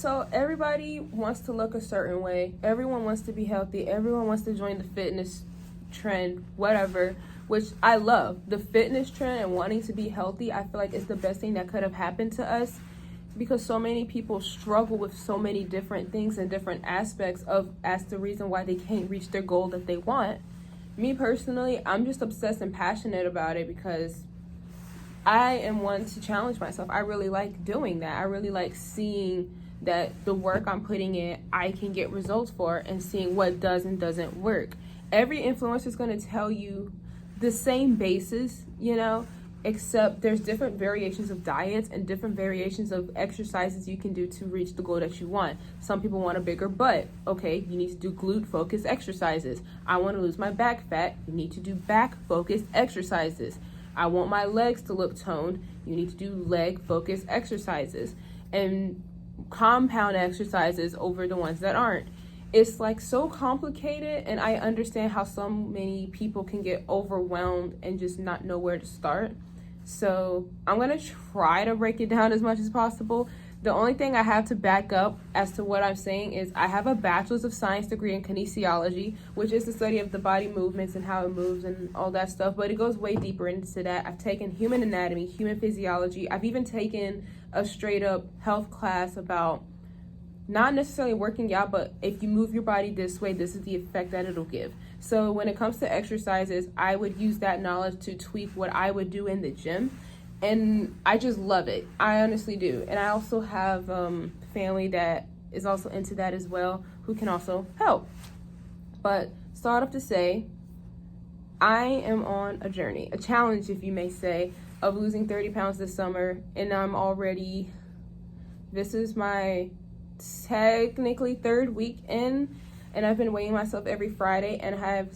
So everybody wants to look a certain way. Everyone wants to be healthy. Everyone wants to join the fitness trend, whatever, which I love. The fitness trend and wanting to be healthy, I feel like it's the best thing that could have happened to us because so many people struggle with so many different things and different aspects of as the reason why they can't reach their goal that they want. Me personally, I'm just obsessed and passionate about it because I am one to challenge myself. I really like doing that. I really like seeing that the work I'm putting in, I can get results for, and seeing what does and doesn't work. Every influencer is going to tell you the same basis, except there's different variations of diets and different variations of exercises you can do to reach the goal that you want. Some people want a bigger butt. Okay, you need to do glute focused exercises. I want to lose my back fat. You need to do back focused exercises. I want my legs to look toned. You need to do leg focused exercises and compound exercises over the ones that aren't. It's like so complicated, and I understand how so many people can get overwhelmed and just not know where to start. So I'm going to try to break it down as much as possible. The only thing I have to back up as to what I'm saying is I have a bachelor's of science degree in kinesiology, which is the study of the body movements and how it moves and all that stuff, but it goes way deeper into that. I've taken human anatomy, human physiology. I've even taken a straight up health class about not necessarily working out, but if you move your body this way, this is the effect that it'll give. So when it comes to exercises, I would use that knowledge to tweak what I would do in the gym. And I just love it. I honestly do. And I also have family that is also into that as well, who can also help. But start off to say, I am on a journey, a challenge, if you may say, of losing 30 pounds this summer. And this is my technically third week in, and I've been weighing myself every Friday and have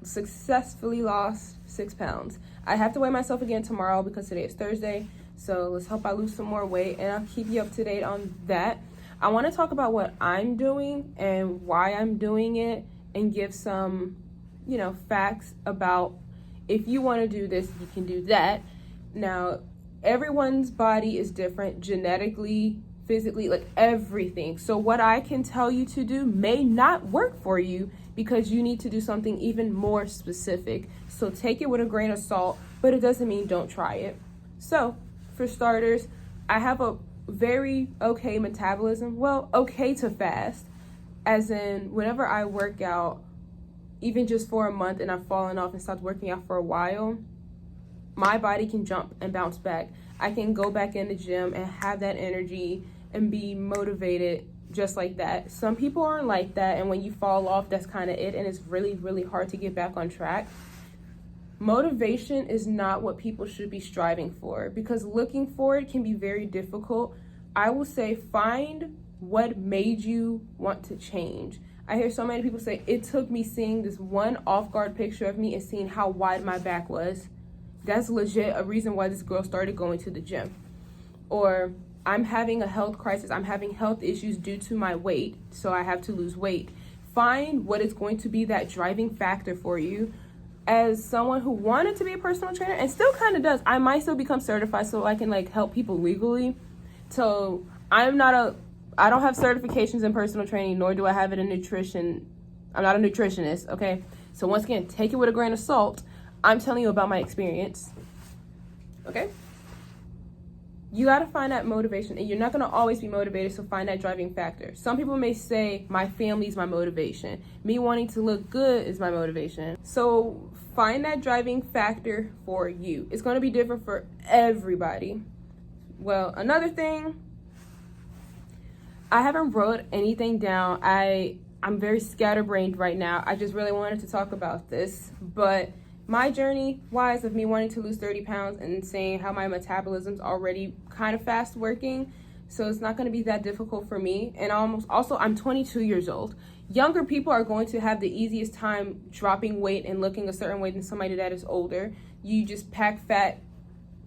successfully lost 6 pounds. I have to weigh myself again tomorrow because today is Thursday, so let's hope I lose some more weight, and I'll keep you up to date on that. I want to talk about what I'm doing and why I'm doing it and give some, facts about if you want to do this, you can do that. Now, everyone's body is different genetically, physically, like everything. So what I can tell you to do may not work for you because you need to do something even more specific. So take it with a grain of salt, but it doesn't mean don't try it. So for starters, I have a very okay metabolism. Well, okay to fast, as in whenever I work out, even just for a month and I've fallen off and stopped working out for a while, my body can jump and bounce back. I can go back in the gym and have that energy and be motivated just like that. Some people aren't like that, and when you fall off, that's kind of it, and it's really, really hard to get back on track. Motivation is not what people should be striving for because looking for it can be very difficult. I will say find what made you want to change. I hear so many people say, it took me seeing this one off-guard picture of me and seeing how wide my back was. That's legit a reason why this girl started going to the gym. Or I'm having a health crisis. I'm having health issues due to my weight, so I have to lose weight. Find what is going to be that driving factor for you. As someone who wanted to be a personal trainer and still kind of does, I might still become certified so I can help people legally. So I don't have certifications in personal training, nor do I have it in nutrition. I'm not a nutritionist, okay? So once again, take it with a grain of salt. I'm telling you about my experience, okay? You got to find that motivation, and you're not going to always be motivated, so find that driving factor. Some people may say, my family's my motivation. Me wanting to look good is my motivation. So find that driving factor for you. It's going to be different for everybody. Well, another thing, I haven't wrote anything down. I'm very scatterbrained right now. I just really wanted to talk about this, but my journey wise of me wanting to lose 30 pounds and saying how my metabolism's already kind of fast working, so it's not going to be that difficult for me. And I'm 22 years old. Younger people are going to have the easiest time dropping weight and looking a certain way than somebody that is older. You just pack fat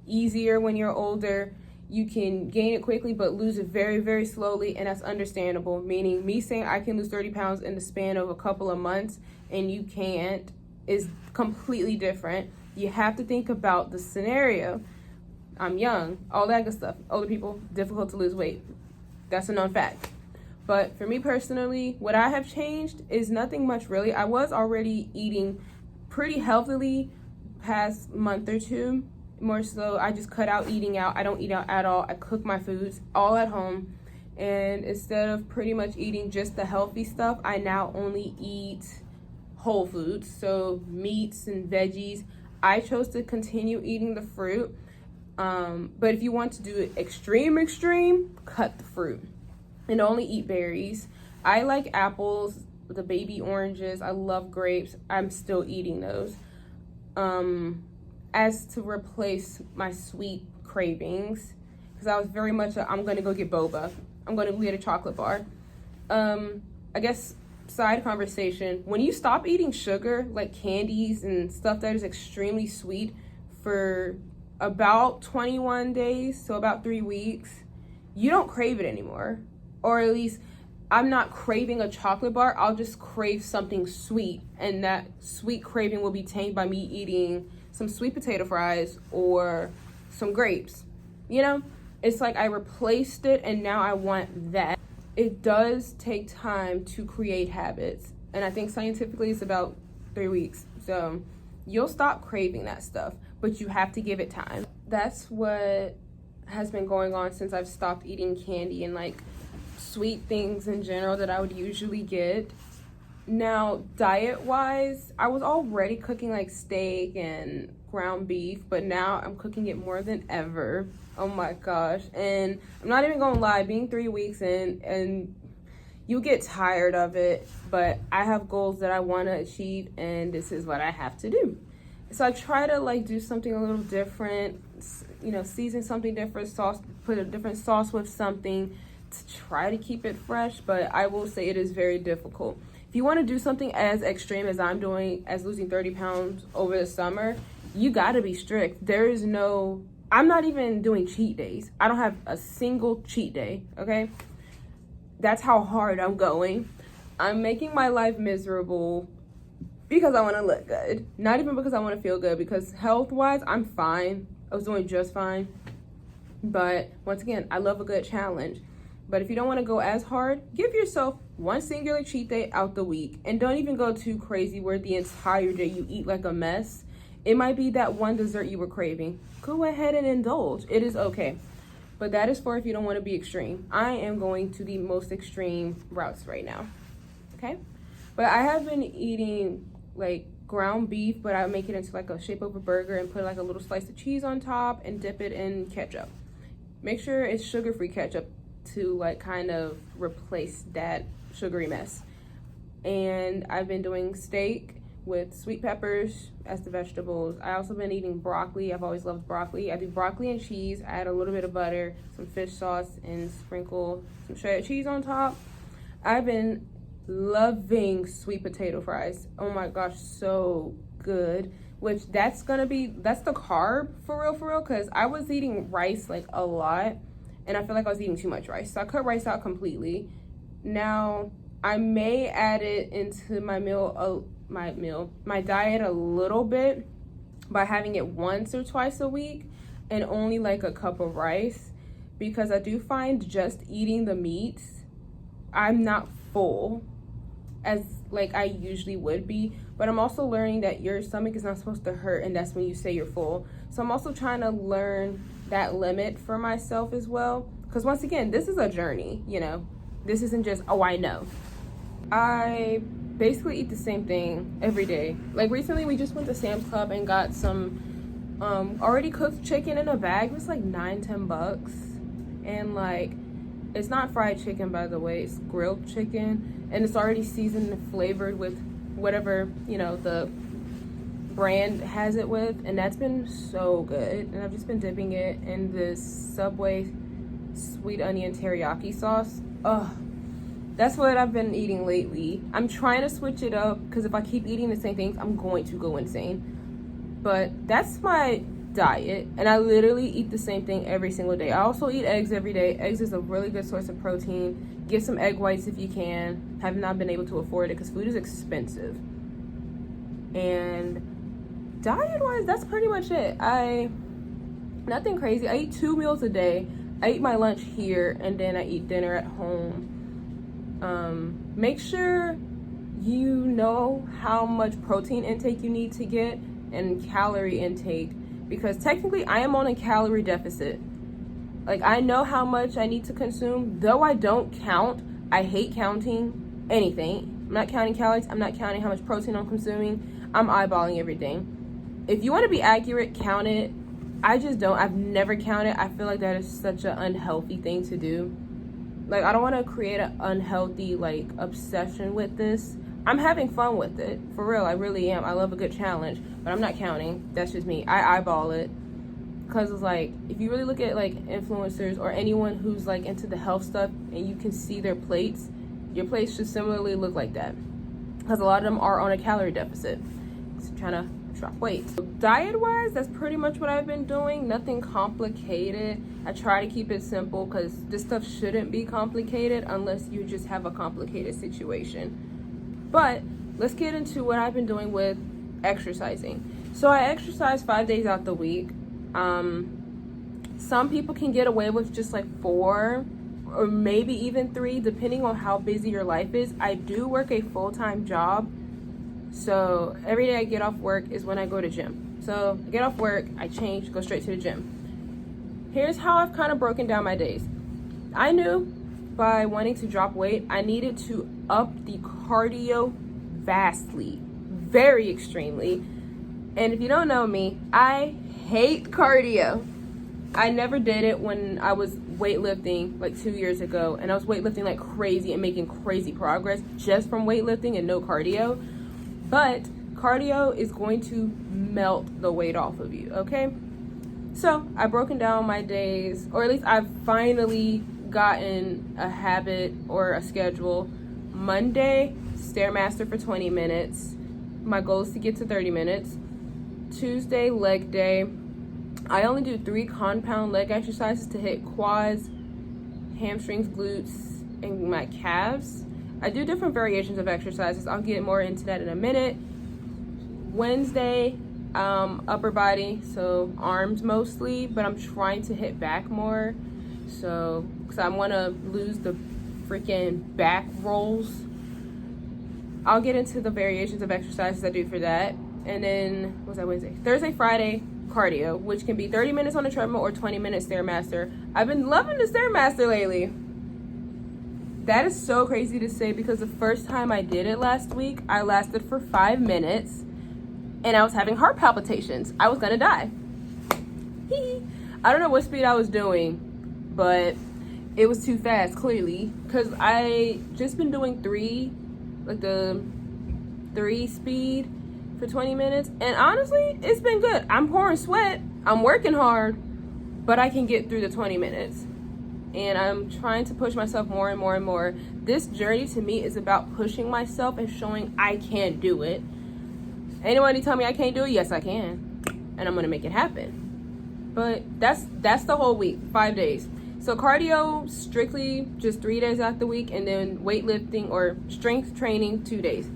easier when you're older. You can gain it quickly but lose it very, very slowly, and that's understandable. Meaning me saying I can lose 30 pounds in the span of a couple of months and you can't is completely different. You have to think about the scenario. I'm young, all that good stuff. Older people, difficult to lose weight. That's a known fact. But for me personally, what I have changed is nothing much really. I was already eating pretty healthily past month or two. More so, I just cut out eating out. I don't eat out at all. I cook my foods all at home. And instead of pretty much eating just the healthy stuff, I now only eat whole foods, so meats and veggies. I chose to continue eating the fruit. But if you want to do it extreme, cut the fruit and only eat berries. I like apples, the baby oranges. I love grapes. I'm still eating those. As to replace my sweet cravings, because I was very much I'm going to go get boba. I'm going to get a chocolate bar. I guess side conversation, when you stop eating sugar, like candies and stuff that is extremely sweet, for about 21 days, so about 3 weeks, you don't crave it anymore. Or at least I'm not craving a chocolate bar. I'll just crave something sweet, and that sweet craving will be tamed by me eating some sweet potato fries or some grapes. You know, it's like I replaced it and now I want that. It does take time to create habits, and I think scientifically it's about 3 weeks. So you'll stop craving that stuff, but you have to give it time. That's what has been going on since I've stopped eating candy and like sweet things in general that I would usually get. Now, diet-wise, I was already cooking like steak and ground beef, but now I'm cooking it more than ever. Oh my gosh. And I'm not even gonna lie, being 3 weeks in, and you get tired of it, but I have goals that I want to achieve, and this is what I have to do. So I try to like do something a little different, you know, season something different, sauce, put a different sauce with something to try to keep it fresh, but I will say it is very difficult. If you want to do something as extreme as I'm doing, as losing 30 pounds over the summer, you got to be strict. There is no, I'm not even doing cheat days. I don't have a single cheat day, okay? That's how hard I'm going. I'm making my life miserable because I want to look good. Not even because I want to feel good, because health-wise, I'm fine. I was doing just fine. But once again, I love a good challenge. But if you don't want to go as hard, give yourself one singular cheat day out the week. And don't even go too crazy where the entire day you eat like a mess. It might be that one dessert you were craving. Go ahead and indulge. It is okay. But that is for if you don't want to be extreme. I am going to the most extreme routes right now. Okay? But I have been eating like ground beef, but I make it into like a shape of a burger and put like a little slice of cheese on top and dip it in ketchup. Make sure it's sugar-free ketchup to like kind of replace that sugary mess. And I've been doing steak with sweet peppers as the vegetables. I also been eating broccoli. I've always loved broccoli. I do broccoli and cheese. I add a little bit of butter, some fish sauce, and sprinkle some shredded cheese on top. I've been loving sweet potato fries. Oh my gosh, so good. Which that's the carb for real, because I was eating rice like a lot, and I feel like I was eating too much rice. So I cut rice out completely. Now, I may add it into my diet a little bit by having it once or twice a week and only like a cup of rice, because I do find just eating the meats, I'm not full as like I usually would be. But I'm also learning that your stomach is not supposed to hurt, and that's when you say you're full. So I'm also trying to learn that limit for myself as well, because once again, this is a journey, you know. This isn't just, oh, I know. I basically eat the same thing every day. Like recently we just went to Sam's Club and got some already cooked chicken in a bag. It was like $9-10, and like, it's not fried chicken, by the way, it's grilled chicken, and it's already seasoned and flavored with whatever, you know, the brand has it with, and that's been so good. And I've just been dipping it in this Subway sweet onion teriyaki sauce. Ugh, that's what I've been eating lately. I'm trying to switch it up, because if I keep eating the same things, I'm going to go insane. But that's my diet, and I literally eat the same thing every single day. I also eat eggs every day. Eggs is a really good source of protein. Get some egg whites if you can. Have not been able to afford it because food is expensive. And diet-wise, that's pretty much it. Nothing crazy. I eat 2 meals a day. I eat my lunch here, and then I eat dinner at home. Make sure you know how much protein intake you need to get and calorie intake, because technically I am on a calorie deficit. Like, I know how much I need to consume, though I don't count. I hate counting anything. I'm not counting calories. I'm not counting how much protein I'm consuming. I'm eyeballing everything. If you want to be accurate, count it. I just don't. I've never counted. I feel like that is such an unhealthy thing to do. Like, I don't want to create an unhealthy, like, obsession with this. I'm having fun with it. For real, I really am. I love a good challenge, but I'm not counting. That's just me. I eyeball it. Because it's like, if you really look at, like, influencers or anyone who's, like, into the health stuff and you can see their plates, your plates should similarly look like that. Because a lot of them are on a calorie deficit. So trying to drop weight. So diet-wise, that's pretty much what I've been doing. Nothing complicated. I try to keep it simple because this stuff shouldn't be complicated unless you just have a complicated situation. But let's get into what I've been doing with exercising. So I exercise 5 days out the week. Some people can get away with just like 4 or maybe even 3, depending on how busy your life is. I do work a full-time job, so every day I get off work is when I go to gym. So I get off work, I change, go straight to the gym. Here's how I've kind of broken down my days. I knew by wanting to drop weight, I needed to up the cardio vastly, very extremely. And if you don't know me, I hate cardio. I never did it when I was weightlifting like 2 years ago, and I was weightlifting like crazy and making crazy progress just from weightlifting and no cardio. But cardio is going to melt the weight off of you, okay? So I've broken down my days, or at least I've finally gotten a habit or a schedule. Monday, Stairmaster for 20 minutes. My goal is to get to 30 minutes. Tuesday, leg day. I only do 3 compound leg exercises to hit quads, hamstrings, glutes, and my calves. I do different variations of exercises. I'll get more into that in a minute. Wednesday, upper body, so arms mostly, but I'm trying to hit back more. So, because I want to lose the freaking back rolls. I'll get into the variations of exercises I do for that. And then, what's that, Wednesday? Thursday, Friday, cardio, which can be 30 minutes on the treadmill or 20 minutes Stairmaster. I've been loving the Stairmaster lately. That is so crazy to say, because the first time I did it last week, I lasted for 5 minutes and I was having heart palpitations. I was gonna die. I don't know what speed I was doing, but it was too fast, clearly, because I just been doing 3, like the 3 speed for 20 minutes, and honestly, it's been good. I'm pouring sweat, I'm working hard, but I can get through the 20 minutes. And I'm trying to push myself more and more and more. This journey to me is about pushing myself and showing I can do it. Anybody tell me I can't do it? Yes, I can. And I'm gonna make it happen. But that's the whole week, 5 days. So cardio, strictly just 3 days out the week, and then weightlifting or strength training 2 days.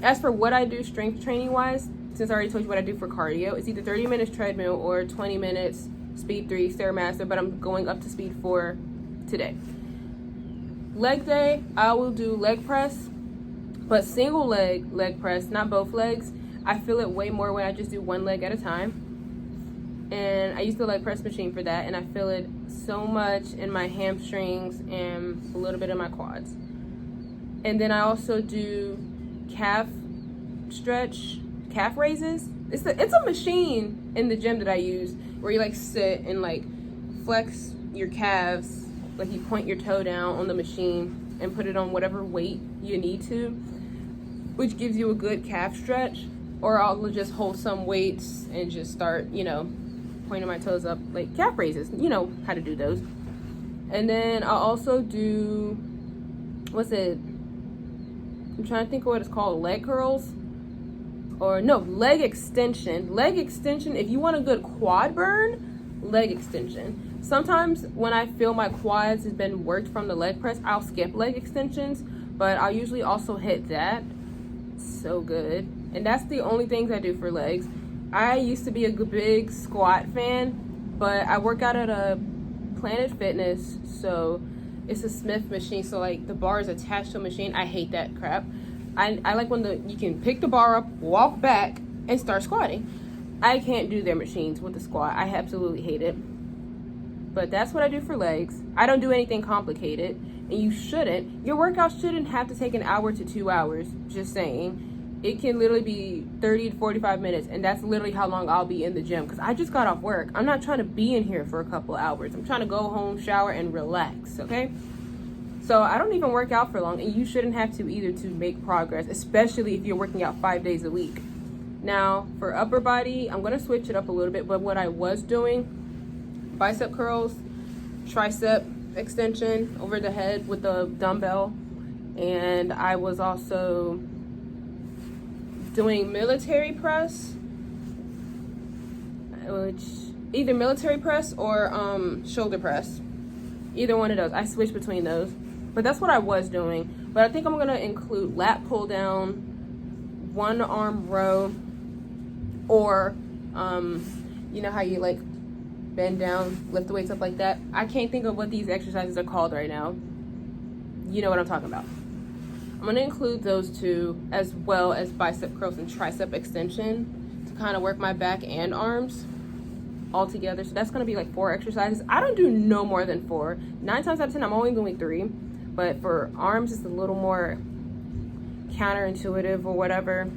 As for what I do strength training wise, since I already told you what I do for cardio, it's either 30 minutes treadmill or 20 minutes speed 3 Stairmaster, but I'm going up to speed 4 today. Leg day, I will do leg press, but single leg press, not both legs. I feel it way more when I just do one leg at a time. And I use the leg press machine for that, and I feel it so much in my hamstrings and a little bit in my quads. And then I also do calf raises. It's a machine in the gym that I use where you like sit and like flex your calves, like you point your toe down on the machine and put it on whatever weight you need to, which gives you a good calf stretch. Or I'll just hold some weights and just start, pointing my toes up, like calf raises. You know how to do those. And then I'll also do, I'm trying to think of what it's called, leg curls. Or no, leg extension. Leg extension, if you want a good quad burn, leg extension. Sometimes when I feel my quads has been worked from the leg press, I'll skip leg extensions, but I'll usually also hit that. So good. And that's the only things I do for legs. I used to be a big squat fan, but I work out at a Planet Fitness, so It's a Smith machine, so like the bar is attached to a machine. I hate that crap. I like when you can pick the bar up, walk back, and start squatting. I can't do their machines with the squat. I absolutely hate it. But that's what I do for legs. I don't do anything complicated, and you shouldn't. Your workout shouldn't have to take an hour to 2 hours, just saying. It can literally be 30 to 45 minutes, and that's literally how long I'll be in the gym, because I just got off work. I'm not trying to be in here for a couple hours. I'm trying to go home, shower, and relax, okay? So I don't even work out for long, and you shouldn't have to either to make progress, especially if you're working out 5 days a week. Now, for upper body, I'm going to switch it up a little bit, but what I was doing, bicep curls, tricep extension over the head with the dumbbell, and I was also doing military press, which either military press or shoulder press. Either one of those. I switched between those. But that's what I was doing. But I think I'm going to include lat pull down, one arm row, or you know how you like bend down, lift the weights up like that. I can't think of what these exercises are called right now. You know what I'm talking about. I'm going to include those two, as well as bicep curls and tricep extension, to kind of work my back and arms all together. So that's going to be like 4 exercises. I don't do no more than 4. 9 times out of 10, I'm only doing 3. But for arms, it's a little more counterintuitive or whatever.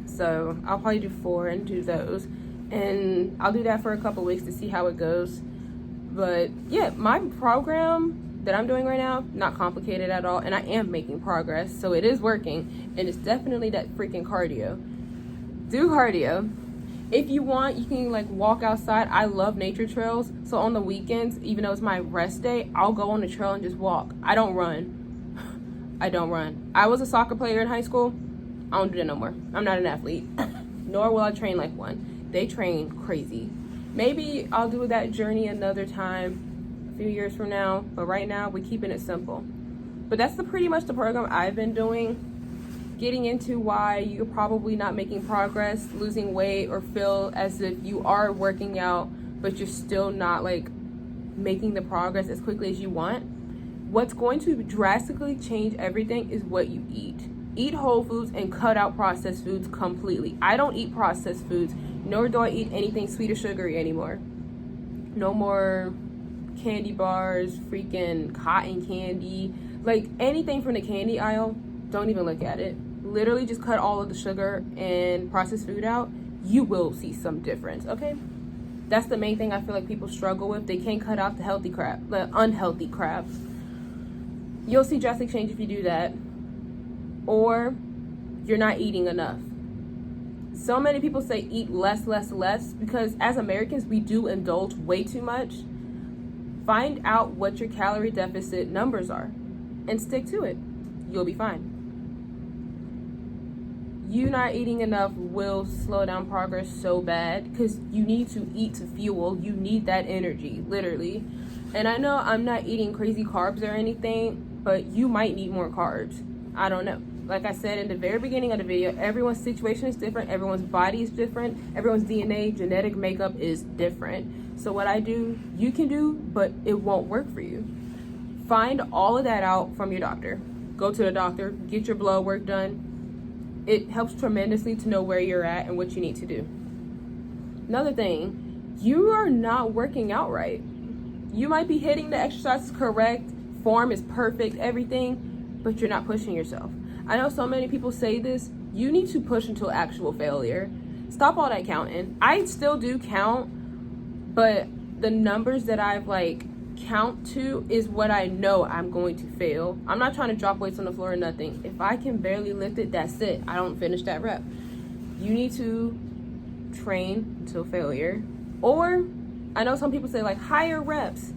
So I'll probably do 4 and do those. And I'll do that for a couple weeks to see how it goes. But yeah, my program that I'm doing right now, not complicated at all, and I am making progress, so it is working, and it's definitely that freaking cardio. Do cardio. If you want, you can like walk outside. I love nature trails, so on the weekends, even though it's my rest day, I'll go on the trail and just walk. I don't run. I don't run. I was a soccer player in high school. I don't do that no more. I'm not an athlete, nor will I train like one. They train crazy. Maybe I'll do that journey another time, few years from now, but right now we're keeping it simple. But that's pretty much the program I've been doing. Getting into why you're probably not making progress, losing weight, or feel as if you are working out but you're still not like making the progress as quickly as you want. What's going to drastically change everything is what you eat. Eat whole foods and cut out processed foods completely. I don't eat processed foods, nor do I eat anything sweet or sugary anymore. No more candy bars, freaking cotton candy, like anything from the candy aisle. Don't even look at it. Literally just cut all of the sugar and processed food out. You will see some difference, okay? That's the main thing I feel like people struggle with. They can't cut out the healthy crap, the unhealthy crap. You'll see drastic change if you do that. Or you're not eating enough. So many people say eat less, less, less, because as Americans, we do indulge way too much. Find out what your calorie deficit numbers are and stick to it. You'll be fine. You not eating enough will slow down progress so bad, because you need to eat to fuel. You need that energy, literally. And I know I'm not eating crazy carbs or anything, but you might need more carbs. I don't know. Like I said in the very beginning of the video, everyone's situation is different. Everyone's body is different. Everyone's DNA, genetic makeup is different. So what I do, you can do, but it won't work for you. Find all of that out from your doctor. Go to the doctor, get your blood work done. It helps tremendously to know where you're at and what you need to do. Another thing, you are not working out right. You might be hitting the exercises correct, form is perfect, everything, but you're not pushing yourself. I know so many people say this, you need to push until actual failure. Stop all that counting. I still do count, but the numbers that I've like count to is what I know I'm going to fail. I'm not trying to drop weights on the floor or nothing. If I can barely lift it, that's it. I don't finish that rep. You need to train until failure. Or I know some people say like higher reps,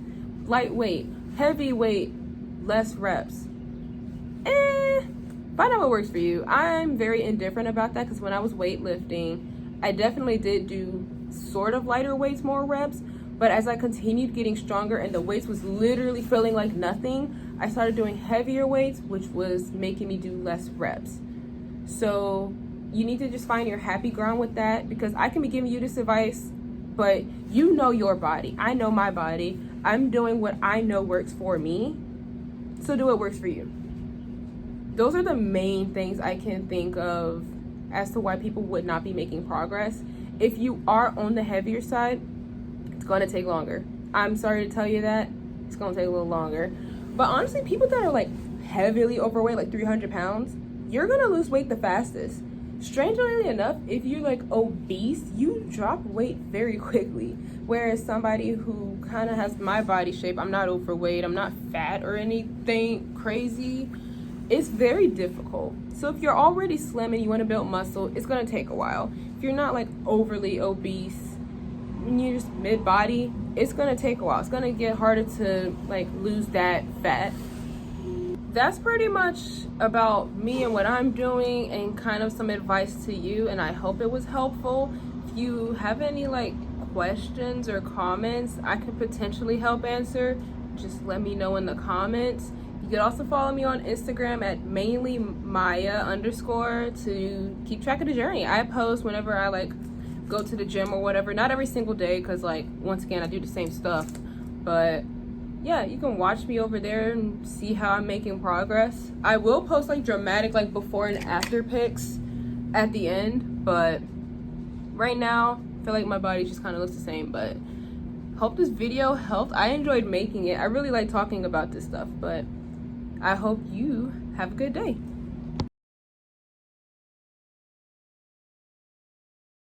lightweight, heavyweight, less reps. Find out what works for you. I'm very indifferent about that, because when I was weightlifting, I definitely did do sort of lighter weights, more reps, but as I continued getting stronger and the weights was literally feeling like nothing, I started doing heavier weights, which was making me do less reps. So you need to just find your happy ground with that, because I can be giving you this advice, but you know your body. I know my body. I'm doing what I know works for me, So do what works for you. Those are the main things I can think of as to why people would not be making progress. If you are on the heavier side, it's going to take longer. I'm sorry to tell you that. It's going to take a little longer. But honestly, people that are like heavily overweight, like 300 pounds, you're going to lose weight the fastest. Strangely enough, if you're like obese, you drop weight very quickly. Whereas somebody who kind of has my body shape, I'm not overweight, I'm not fat or anything crazy, it's very difficult. So if you're already slim and you want to build muscle, it's going to take a while. If you're not like overly obese and you're just mid-body, it's going to take a while. It's going to get harder to like lose that fat. That's pretty much about me and what I'm doing and kind of some advice to you, and I hope it was helpful. If you have any like questions or comments I could potentially help answer, just let me know in the comments. You can also follow me on Instagram at mainlymaya_ to keep track of the journey. I post whenever I like go to the gym or whatever. Not every single day because like once again I do the same stuff. But yeah, you can watch me over there and see how I'm making progress. I will post like dramatic like before and after pics at the end. But right now I feel like my body just kind of looks the same. But hope this video helped. I enjoyed making it. I really like talking about this stuff. But I hope you have a good day.